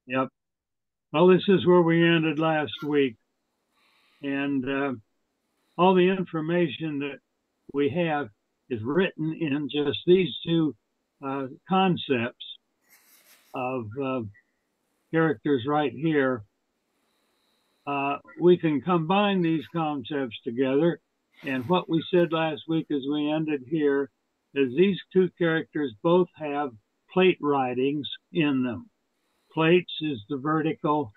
Yep. Well, this is where we ended last week. And all the information that we have is written in just these two concepts of characters right here. We can combine these concepts together. And what we said last week as we ended here is these two characters both have plate writings in them. Plates is the vertical.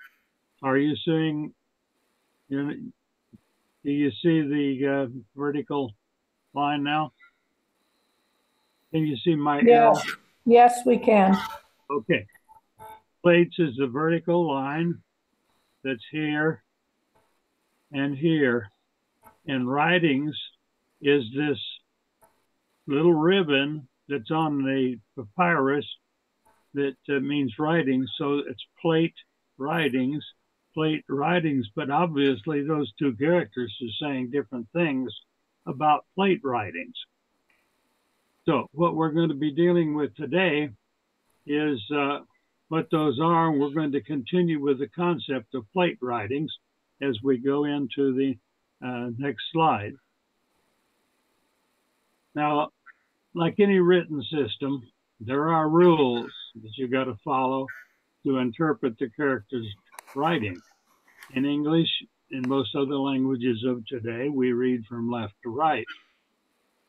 Are you seeing, do you see the vertical line now? Can you see my arrow? Yes, we can. Okay. Plates is the vertical line that's here and here. And writings is this little ribbon that's on the papyrus that means writings. So it's plate writings, but obviously those two characters are saying different things about plate writings. So what we're going to be dealing with today is what those are. We're going to continue with the concept of plate writings as we go into the next slide. Now, like any written system, there are rules that you got to follow to interpret the character's writing. In English, in most other languages of today, we read from left to right.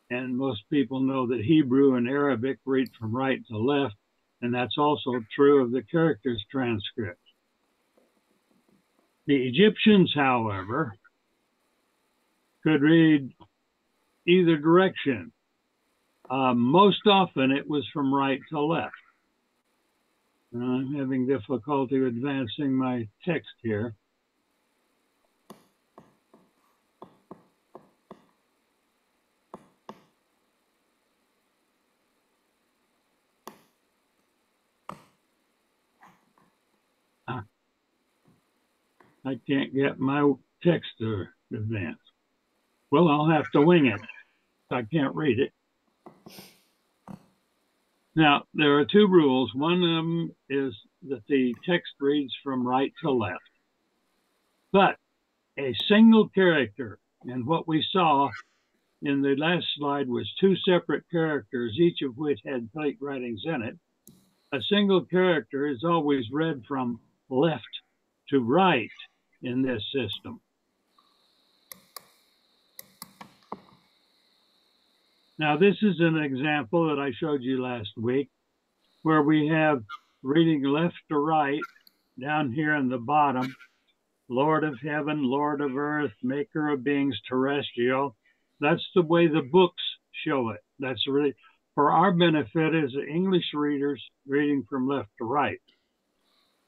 And most people know that Hebrew and Arabic read from right to left, and that's also true of the Caractors Transcript. The Egyptians, however, could read either direction. Most often it was from right to left. I'm having difficulty advancing my text here. I can't get my text to advance. Well, I'll have to wing it. I can't read it. Now, there are two rules. One of them is that the text reads from right to left. But a single character, and what we saw in the last slide was two separate characters, each of which had plate writings in it. A single character is always read from left to right in this system. Now, this is an example that I showed you last week where we have reading left to right down here in the bottom, Lord of heaven, Lord of earth, maker of beings terrestrial. That's the way the books show it. That's really for our benefit as English readers reading from left to right.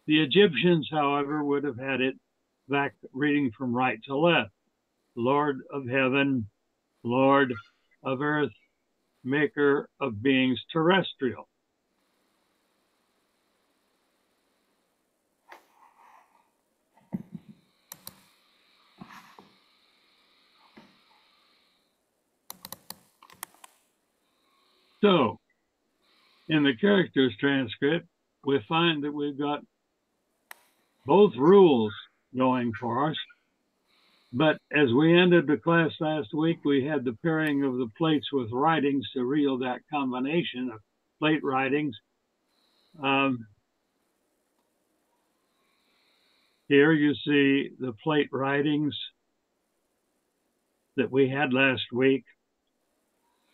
The Egyptians, however, would have had it back reading from right to left. Lord of heaven, Lord of earth, maker of beings terrestrial. So, in the Caractors Transcript, we find that we've got both rules going for us. But as we ended the class last week, we had the pairing of the plates with writings to reveal that combination of plate writings. Here you see the plate writings that we had last week.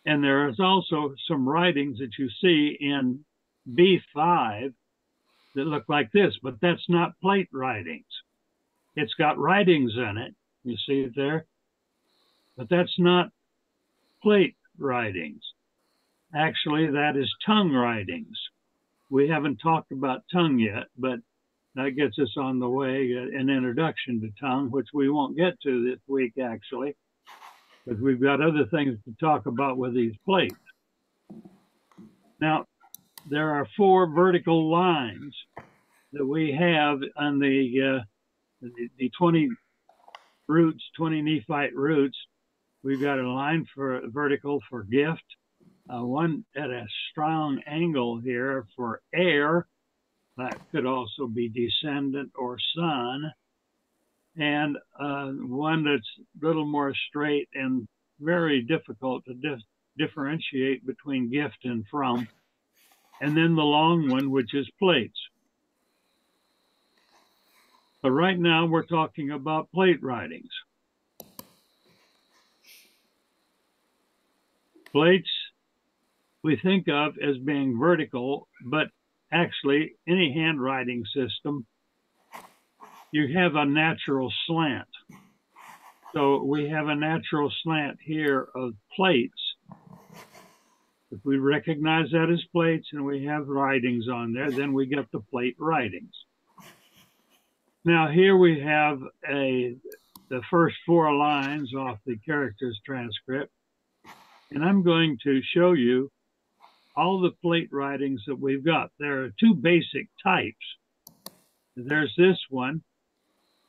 And there is also some writings that you see in B5 that look like this, but that's not plate writings. It's got writings in it. You see it there? But that's not plate writings. Actually, that is tongue writings. We haven't talked about tongue yet, but that gets us on the way, an introduction to tongue, which we won't get to this week, actually, because we've got other things to talk about with these plates. Now, there are 4 vertical lines that we have on the 20 roots, 20 Nephite roots. We've got a line for vertical for gift, one at a strong angle here for air, That could also be descendant or son. And one that's a little more straight and very difficult to differentiate between gift and from. And then the long one, which is plates. But right now we're talking about plate writings. Plates we think of as being vertical, but actually any handwriting system, you have a natural slant. So we have a natural slant here of plates. If we recognize that as plates and we have writings on there, then we get the plate writings. Now here we have the first 4 lines off the Caractors Transcript, and I'm going to show you all the plate writings that we've got. There are 2 basic types. There's this one,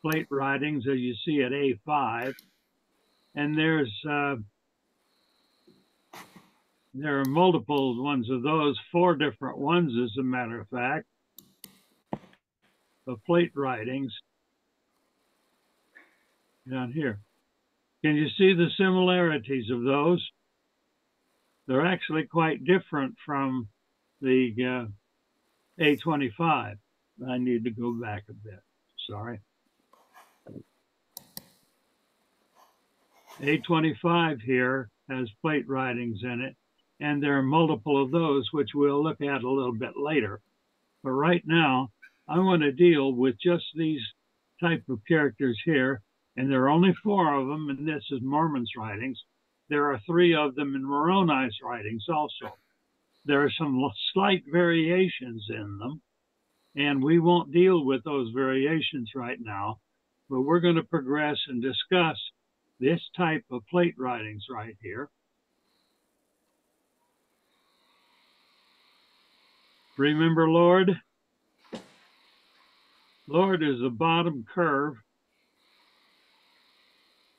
plate writings, as you see at A5, and there are multiple ones of those, 4 different ones, as a matter of fact, of plate writings down here. Can you see the similarities of those? They're actually quite different from the A25. I need to go back a bit, sorry. A25 here has plate writings in it, and there are multiple of those, which we'll look at a little bit later. But right now, I want to deal with just these type of characters here, and there are only 4 of them, and this is Mormon's writings. There are 3 of them in Moroni's writings also. There are some slight variations in them, and we won't deal with those variations right now, but we're going to progress and discuss this type of plate writings right here. Remember Lord? Lord is the bottom curve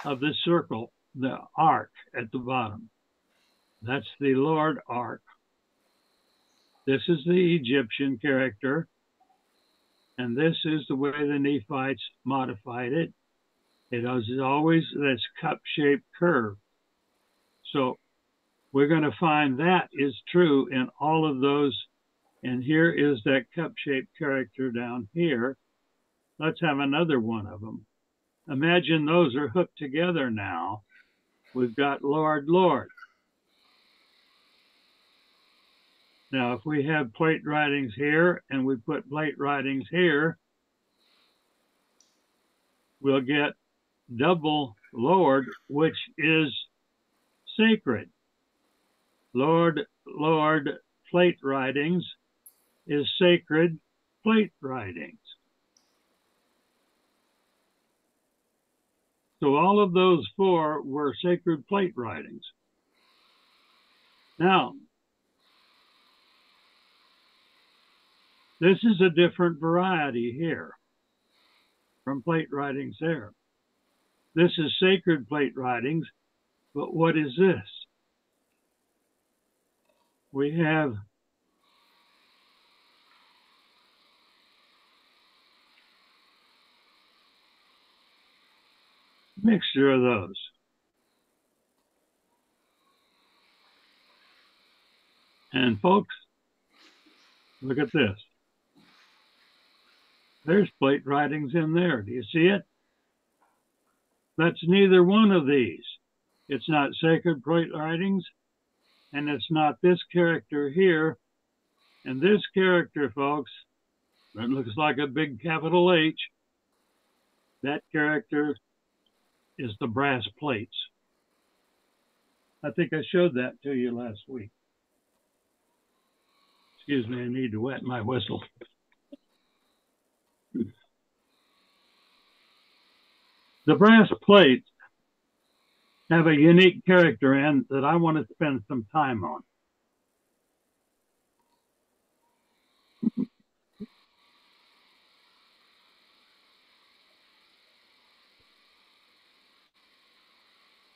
of this circle, the arc at the bottom. That's the Lord arc. This is the Egyptian character, and this is the way the Nephites modified it. It is always this cup-shaped curve. So we're going to find that is true in all of those. And here is that cup-shaped character down here. Let's have another one of them. Imagine those are hooked together now. We've got Lord, Lord. Now, if we have plate writings here and we put plate writings here, we'll get double Lord, which is sacred. Lord, Lord, plate writings is sacred plate writings. So all of those 4 were sacred plate writings. Now, this is a different variety here from plate writings there. This is sacred plate writings, but what is this? We have a mixture of those. And folks, look at this. There's plate writings in there. Do you see it? That's neither one of these. It's not sacred plate writings, and it's not this character here. And this character, folks, that looks like a big capital H, that character is the brass plates. I think I showed that to you last week. Excuse me, I need to wet my whistle. The brass plates have a unique character and that I want to spend some time on.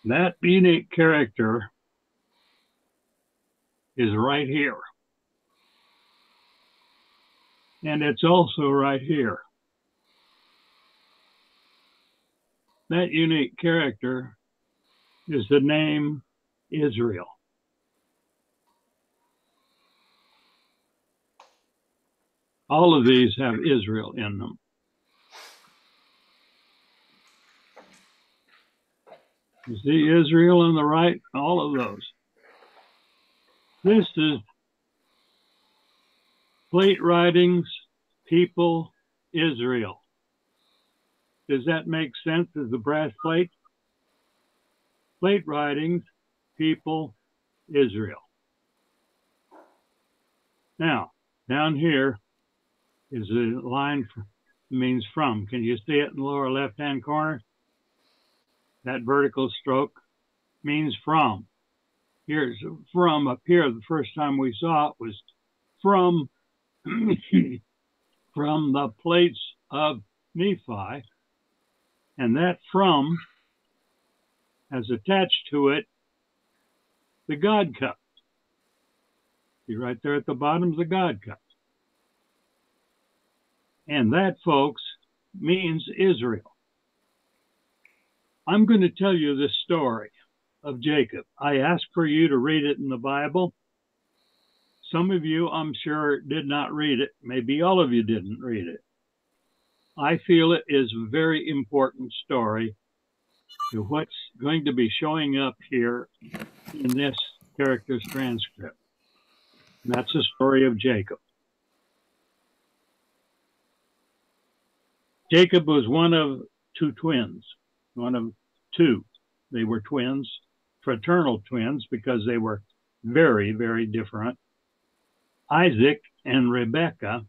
That unique character is right here. And it's also right here. That unique character is the name Israel. All of these have Israel in them. You see Israel on the right? All of those. This is plate writings, people, Israel. Does that make sense as the brass plate? Plate writings, people, Israel. Now, down here is a line means from. Can you see it in the lower left-hand corner? That vertical stroke means from. Here's from up here. The first time we saw it was from from the plates of Nephi, and that from has attached to it the God cup. See right there at the bottom is the God cup. And that, folks, means Israel. I'm going to tell you this story of Jacob. I asked for you to read it in the Bible. Some of you, I'm sure, did not read it. Maybe all of you didn't read it. I feel it is a very important story to what's going to be showing up here in this Characters Transcript. And that's the story of Jacob. Jacob was one of two twins, one of two. They were twins, fraternal twins, because they were very, very different. Isaac and Rebekah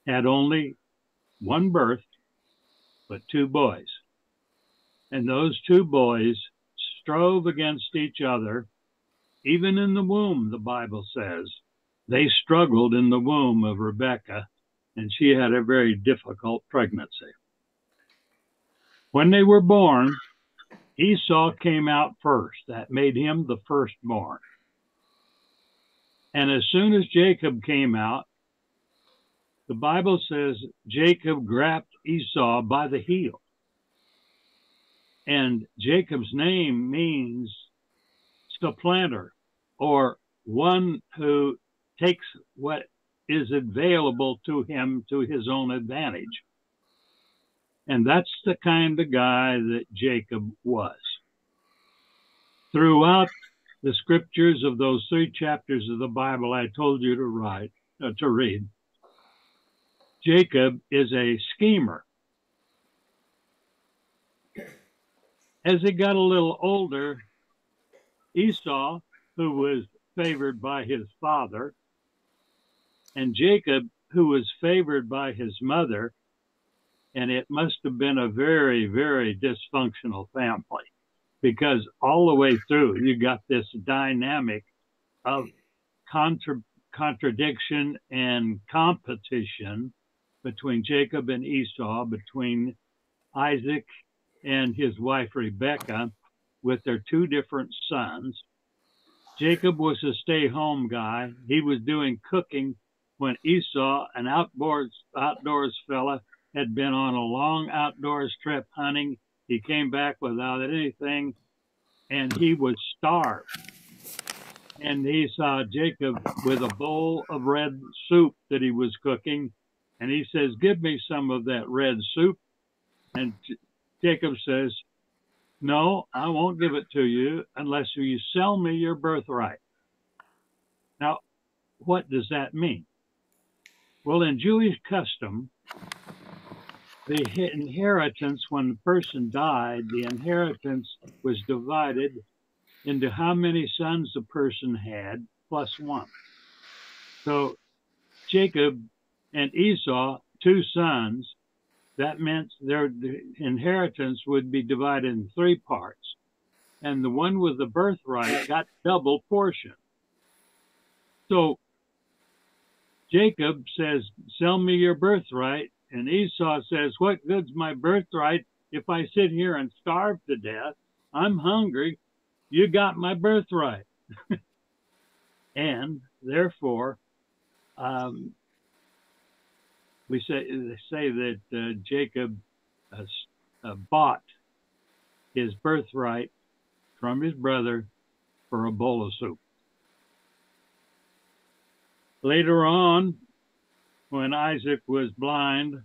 had only one birth, but two boys. And those two boys strove against each other. Even in the womb, the Bible says, they struggled in the womb of Rebekah, and she had a very difficult pregnancy. When they were born, Esau came out first. That made him the firstborn. And as soon as Jacob came out, the Bible says Jacob grabbed Esau by the heel. And Jacob's name means supplanter, or one who takes what is available to him to his own advantage. And that's the kind of guy that Jacob was. Throughout the scriptures of those 3 chapters of the Bible I told you to read, Jacob is a schemer. As he got a little older, Esau, who was favored by his father, and Jacob, who was favored by his mother, and it must have been a very, very dysfunctional family, because all the way through you got this dynamic of contradiction and competition between Jacob and Esau, between Isaac and his wife Rebekah, with their 2 different sons. Jacob was a stay-home guy. He was doing cooking when Esau, an outdoors fella, had been on a long outdoors trip hunting. He came back without anything, and he was starved. And he saw Jacob with a bowl of red soup that he was cooking, and he says, "Give me some of that red soup." And Jacob says, "No, I won't give it to you unless you sell me your birthright." Now, what does that mean? Well, in Jewish custom, the inheritance, when the person died, the inheritance was divided into how many sons the person had plus 1. So Jacob and Esau, 2 sons, that meant their inheritance would be divided in 3 parts. And the one with the birthright got double portion. So Jacob says, "Sell me your birthright." And Esau says, "What good's my birthright if I sit here and starve to death? I'm hungry. You got my birthright." And therefore, they say that Jacob bought his birthright from his brother for a bowl of soup. Later on, when Isaac was blind,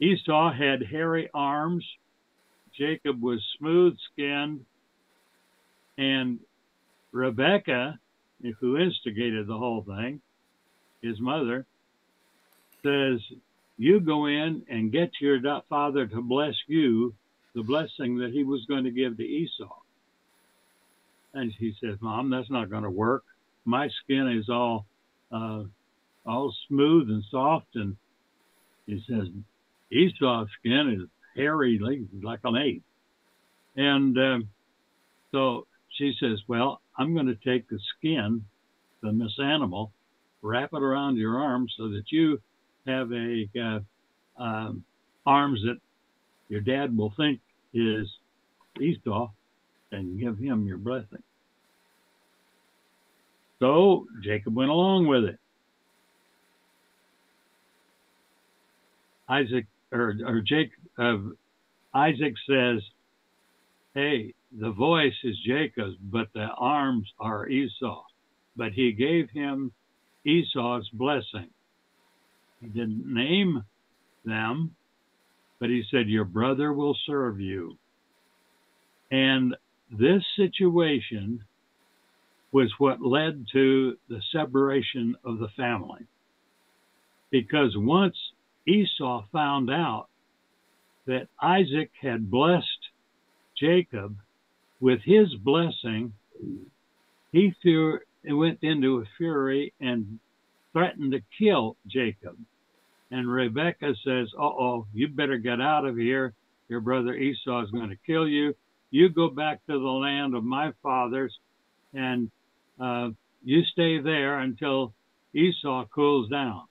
Esau had hairy arms, Jacob was smooth-skinned, and Rebekah, who instigated the whole thing, his mother, says, you go in and get your father to bless you, the blessing that he was going to give to Esau. And she says, Mom, that's not going to work. My skin is all smooth and soft. And he says, Esau's skin is hairy like an ape. And so she says, well, I'm going to take the skin from this animal, wrap it around your arms so that you have arms that your dad will think is Esau, and give him your blessing. So Jacob went along with it. Isaac says, hey, the voice is Jacob's, but the arms are Esau. But he gave him Esau's blessing. He didn't name them, but he said, your brother will serve you. And this situation was what led to the separation of the family. Because once Esau found out that Isaac had blessed Jacob with his blessing, he went into a fury and threatened to kill Jacob. And Rebekah says, uh-oh, you better get out of here. Your brother Esau is going to kill you. You go back to the land of my fathers, and you stay there until Esau cools down.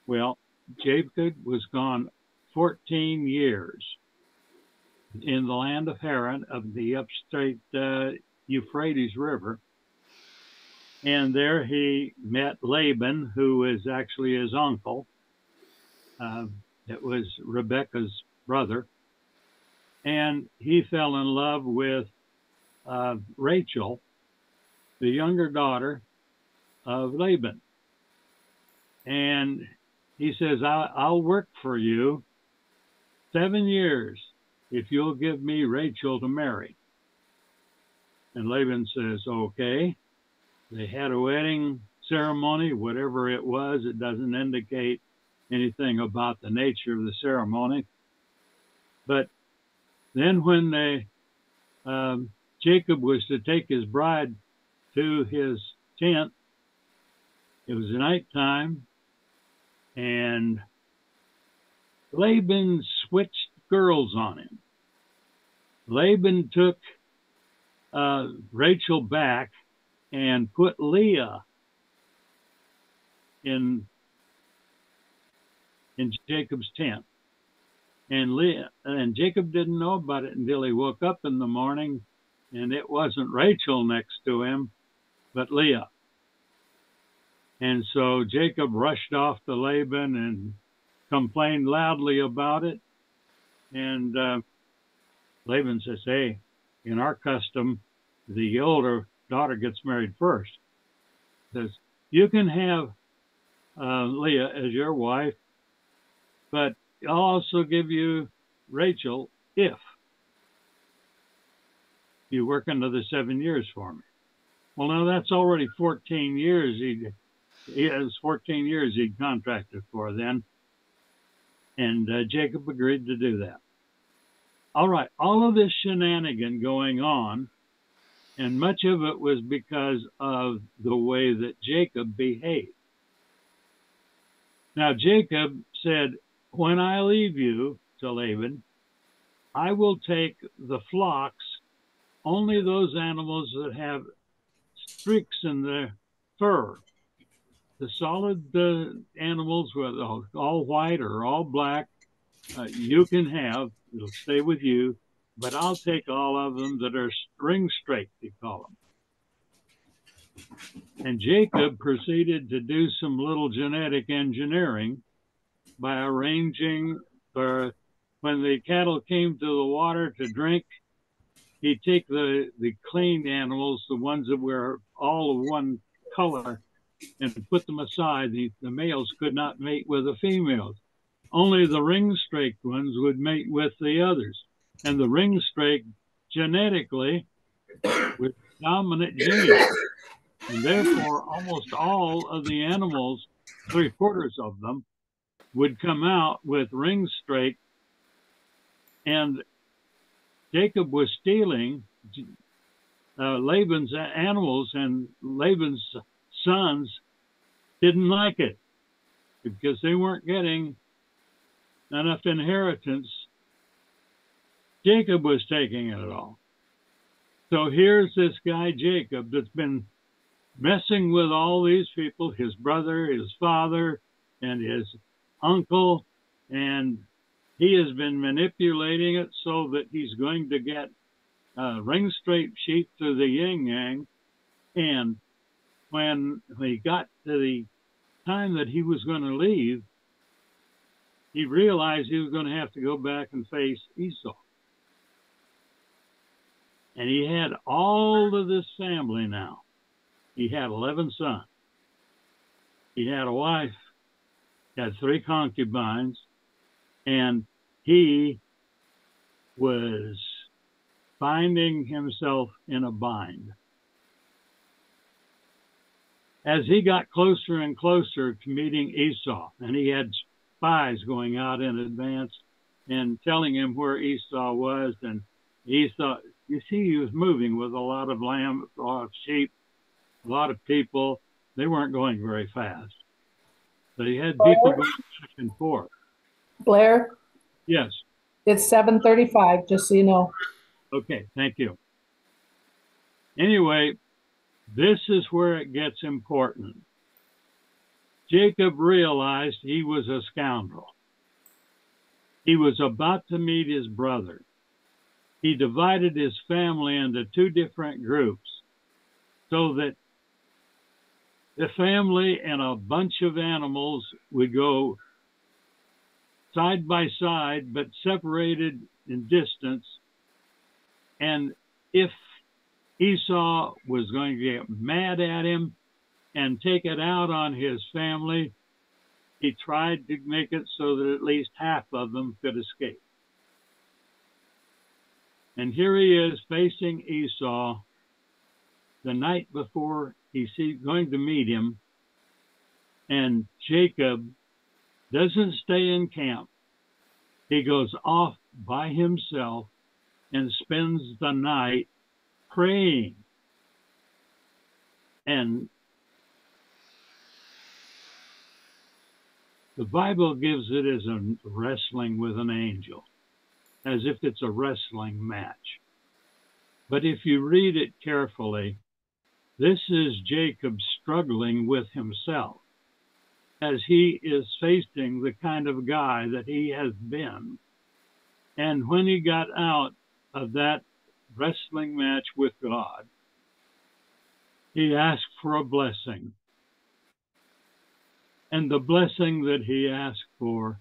Well, Jacob was gone 14 years in the land of Haran, of the upstate Euphrates River. And there he met Laban, who is actually his uncle. It was Rebekah's brother. And he fell in love with Rachel, the younger daughter of Laban. And he says, I'll work for you 7 years if you'll give me Rachel to marry. And Laban says, okay. They had a wedding ceremony, whatever it was. It doesn't indicate anything about the nature of the ceremony. But then when Jacob was to take his bride to his tent, it was nighttime, and Laban switched girls on him. Laban took Rachel back and put Leah in Jacob's tent. And Jacob didn't know about it until he woke up in the morning, and it wasn't Rachel next to him, but Leah. And so Jacob rushed off to Laban and complained loudly about it. And Laban says, hey, in our custom, the older daughter gets married first. Says, you can have Leah as your wife, but I'll also give you Rachel if you work another 7 years for me. Well, now that's already 14 years. He has 14 years he'd contracted for then. And Jacob agreed to do that. All right, all of this shenanigan going on, and much of it was because of the way that Jacob behaved. Now, Jacob said, when I leave you to Laban, I will take the flocks, only those animals that have streaks in their fur. The solid animals, whether all white or all black, you can have, it'll stay with you, but I'll take all of them that are string straight, they call them. And Jacob proceeded to do some little genetic engineering by arranging for when the cattle came to the water to drink, he'd take the clean animals, the ones that were all of one color, and put them aside. The males could not mate with the females. Only the ring-straked ones would mate with the others. And the ring-straked genetically with dominant genes. And therefore, almost all of the animals, 3/4 of them, would come out with ring-straked. And Jacob was stealing Laban's animals, and Laban's sons didn't like it because they weren't getting enough inheritance. Jacob was taking it all. So here's this guy, Jacob, that's been messing with all these people, his brother, his father, and his uncle, and he has been manipulating it so that he's going to get ring-straight sheep to the yin-yang. And when he got to the time that he was going to leave, he realized he was going to have to go back and face Esau. And he had all of this family now. He had 11 sons. He had a wife, had 3 concubines, and he was finding himself in a bind. As he got closer and closer to meeting Esau, and he had spies going out in advance and telling him where Esau was, and Esau, you see, he was moving with a lot of lamb, a lot of sheep, a lot of people. They weren't going very fast. So he had people going back and forth. Blair? Yes. It's 7:35, just so you know. Okay, thank you. Anyway, this is where it gets important. Jacob realized he was a scoundrel. He was about to meet his brother. He divided his family into 2 different groups so that the family and a bunch of animals would go side by side, but separated in distance. And if Esau was going to get mad at him and take it out on his family, he tried to make it so that at least half of them could escape. And here he is facing Esau the night before he's going to meet him. And Jacob doesn't stay in camp. He goes off by himself and spends the night praying. And the Bible gives it as a wrestling with an angel, as if it's a wrestling match. But if you read it carefully, this is Jacob struggling with himself as he is facing the kind of guy that he has been. And when he got out of that wrestling match with God, he asked for a blessing. And the blessing that he asked for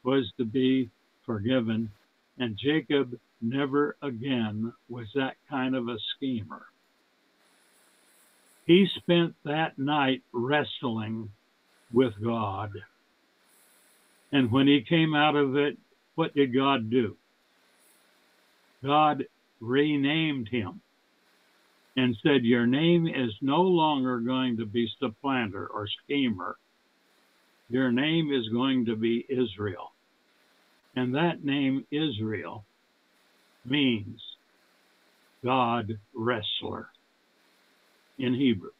was to be forgiven. And Jacob never again was that kind of a schemer. He spent that night wrestling with God. And when he came out of it, what did God do? God renamed him and said, your name is no longer going to be supplanter or schemer. Your name is going to be Israel. And that name, Israel, means God wrestler in Hebrew.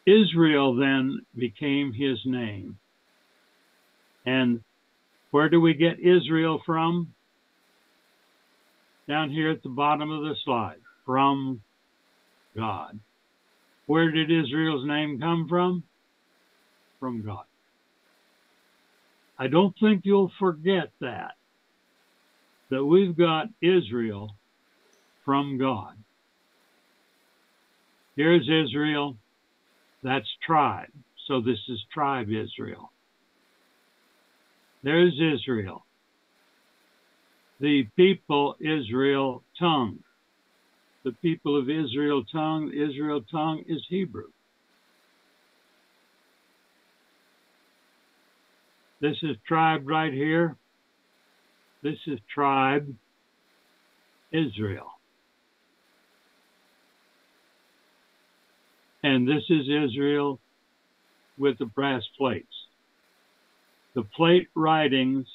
Israel then became his name. And where do we get Israel from? Down here at the bottom of the slide, from God. Where did Israel's name come from? From God. I don't think you'll forget that we've got Israel from God. Here's Israel. That's tribe. So this is tribe Israel. There's Israel. The people Israel tongue. The people of Israel tongue is Hebrew. This is tribe right here. This is tribe Israel. And this is Israel with the brass plates. The plate writings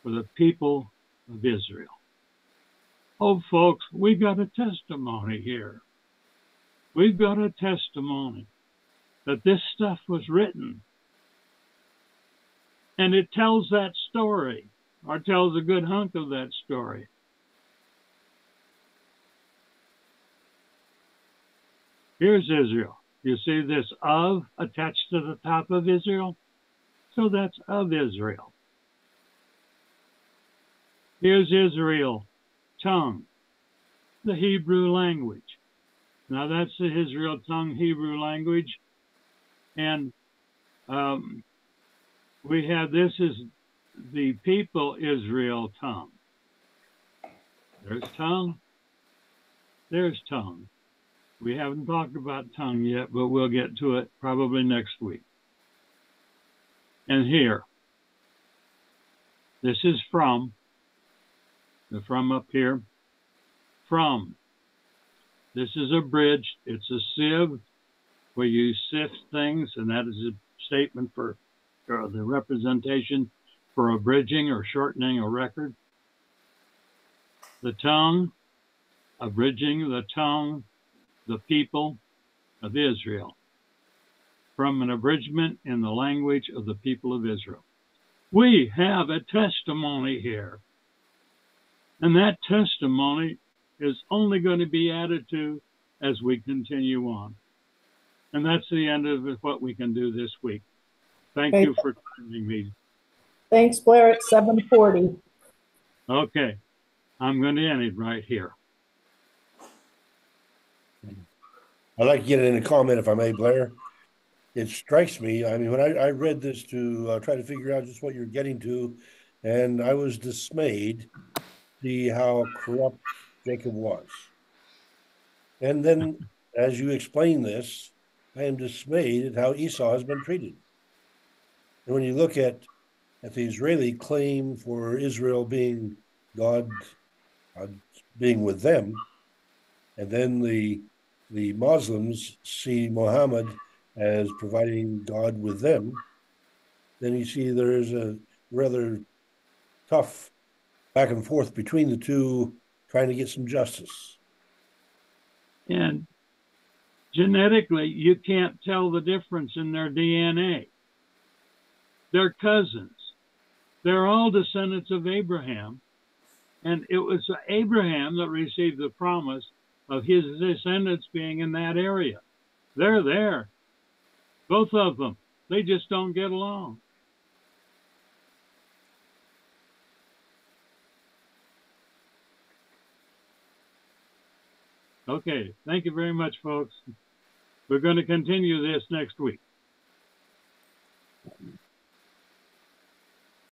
for the people of Israel. Oh, folks, we've got a testimony here. We've got a testimony that this stuff was written. And it tells that story, or tells a good hunk of that story. Here's Israel. You see this of attached to the top of Israel? So that's of Israel. Here's Israel, tongue, the Hebrew language. Now that's the Israel tongue Hebrew language. And we have this is the people Israel tongue. There's tongue. There's tongue. We haven't talked about tongue yet, but we'll get to it probably next week. And here, this is from, the from up here, from. This is abridged. It's a sieve where you sift things, and that is a statement for the representation for abridging or shortening a record. The tongue, abridging the tongue, the people of Israel, from an abridgment in the language of the people of Israel. We have a testimony here, and that testimony is only going to be added to as we continue on. And that's the end of what we can do this week. Thank you for joining me. Thanks, Blair. It's 7:40. Okay, I'm going to end it right here. I'd like to get in a comment, if I may, Blair. It strikes me, I mean, when I read this to try to figure out just what you're getting to, and I was dismayed to see how corrupt Jacob was. And then, as you explain this, I am dismayed at how Esau has been treated. And when you look at the Israeli claim for Israel being God being with them, and then the Muslims see Muhammad as providing God with them, then you see there is a rather tough back and forth between the two, trying to get some justice. And genetically, you can't tell the difference in their DNA. They're cousins. They're all descendants of Abraham. And it was Abraham that received the promise of his descendants being in that area. They're there. Both of them. They just don't get along. Okay. Thank you very much, folks. We're going to continue this next week.